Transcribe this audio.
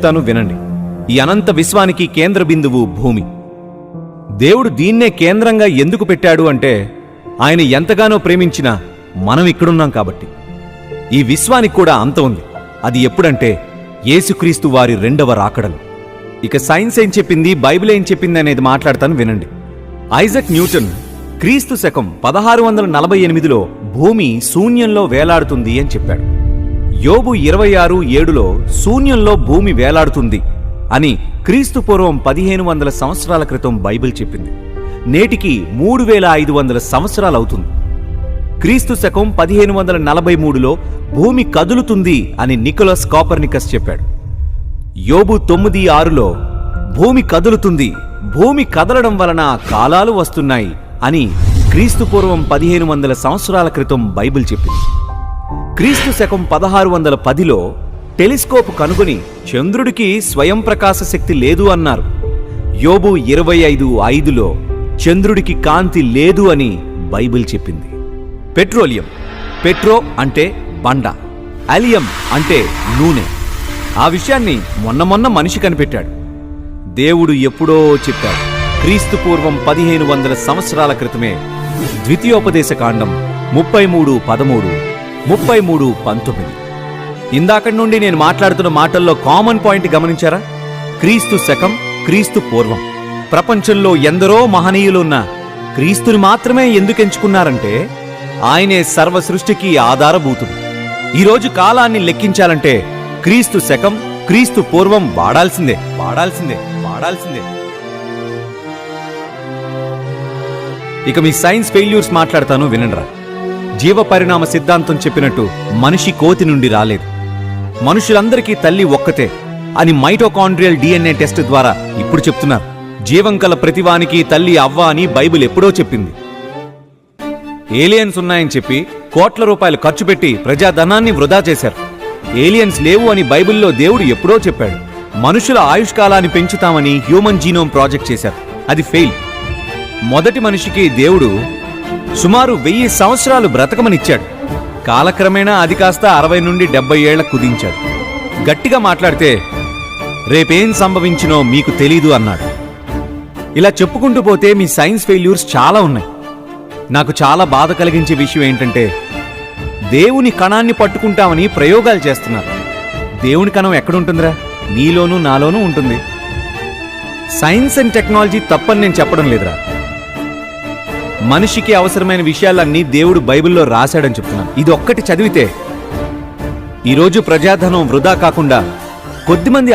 చెప్తాను వినండి. ఈ అనంత విశ్వానికి కేంద్ర బిందువు భూమి. దేవుడు దీన్నే కేంద్రంగా ఎందుకు పెట్టాడు అంటే, ఆయన ఎంతగానో ప్రేమించినా మనం ఇక్కడున్నాం కాబట్టి. ఈ విశ్వానికి కూడా అంత ఉంది. అది ఎప్పుడంటే యేసుక్రీస్తు వారి రెండవ రాకడలు. ఇక సైన్స్ ఏం చెప్పింది, బైబిల్ ఏం చెప్పింది అనేది మాట్లాడతాను వినండి. ఐజక్ న్యూటన్ క్రీస్తు శకం 1648లో భూమి శూన్యంలో వేలాడుతుంది అని చెప్పాడు. యోబు 26:7లో శూన్యంలో భూమి వేలాడుతుంది అని క్రీస్తు పూర్వం 1500 సంవత్సరాల క్రితం బైబిల్ చెప్పింది. నేటికి 3500 సంవత్సరాలవుతుంది. క్రీస్తు శకం 1543లో భూమి కదులుతుంది అని నికోలస్ కోపర్నికస్ చెప్పాడు. యోబు 9:6లో భూమి కదులుతుంది, భూమి కదలడం వలన కాలాలు వస్తున్నాయి అని క్రీస్తు పూర్వం 1500 సంవత్సరాల క్రితం బైబిల్ చెప్పింది. క్రీస్తు శకం 1610లో టెలిస్కోప్ కనుగొని చంద్రుడికి స్వయం ప్రకాశ శక్తి లేదు అన్నారు. యోబు 25:5లో చంద్రుడికి కాంతి లేదు అని బైబిల్ చెప్పింది. పెట్రోలియం, పెట్రో అంటే బండ, అలియం అంటే నూనె. ఆ విషయాన్ని మొన్న మనిషి కనిపెట్టాడు. దేవుడు ఎప్పుడో చెప్పాడు. క్రీస్తు పూర్వం 1500 సంవత్సరాల క్రితమే. ద్వితీయోపదేశ కాండం 33:13, 33:19. ఇందాకటి నుండి నేను మాట్లాడుతున్న మాటల్లో కామన్ పాయింట్ గమనించారా? క్రీస్తు శకం, క్రీస్తు పూర్వం. ప్రపంచంలో ఎందరో మహనీయులున్నా క్రీస్తుని మాత్రమే ఎందుకు ఎంచుకున్నారంటే, ఆయనే సర్వ సృష్టికి ఆధారభూతుడు. ఈరోజు కాలాన్ని లెక్కించాలంటే క్రీస్తు శకం, క్రీస్తు పూర్వం వాడాల్సిందే. ఇక మీ సైన్స్ ఫెయిల్యూర్స్ మాట్లాడతాను వినండిరా. జీవ పరిణామ సిద్ధాంతం చెప్పినట్టు మనిషి కోతి నుండి రాలేదు. మనుషులందరికీ తల్లి ఒక్కతే అని మైటోకాండ్రియల్ DNA టెస్ట్ ద్వారా ఇప్పుడు చెప్తున్నారు. జీవం కల ప్రతివానికి తల్లి అవ్వ అని బైబిల్ ఎప్పుడో చెప్పింది. ఏలియన్స్ ఉన్నాయని చెప్పి కోట్ల రూపాయలు ఖర్చు పెట్టి ప్రజాధనాన్ని వృధా చేశారు. ఏలియన్స్ లేవు అని బైబిల్లో దేవుడు ఎప్పుడో చెప్పాడు. మనుషుల ఆయుష్కాలాన్ని పెంచుతామని హ్యూమన్ జీనోమ్ ప్రాజెక్ట్ చేశారు. అది ఫెయిల్. మొదటి మనిషికి దేవుడు సుమారు 1000 సంవత్సరాలు బ్రతకమనిచ్చాడు. కాలక్రమేణా అది కాస్త 60 నుండి 70 ఏళ్ల కుదించాడు. గట్టిగా మాట్లాడితే రేపేం సంభవించినో మీకు తెలీదు అన్నాడు. ఇలా చెప్పుకుంటూ పోతే మీ సైన్స్ ఫెయిల్యూర్స్ చాలా ఉన్నాయి. నాకు చాలా బాధ కలిగించే విషయం ఏంటంటే, దేవుని కణాన్ని పట్టుకుంటామని ప్రయోగాలు చేస్తున్నారు. దేవుని కణం ఎక్కడుంటుందిరా? నీలోనూ నాలోనూ ఉంటుంది. సైన్స్ అండ్ టెక్నాలజీ తప్పని నేను చెప్పడం లేదురా. మనిషికి అవసరమైన విషయాలన్నీ దేవుడు బైబిల్లో రాశాడని చెప్తున్నాను. ఇది ఒక్కటి చదివితే ఈరోజు ప్రజాధనం వృధా కాకుండా కొద్దిమంది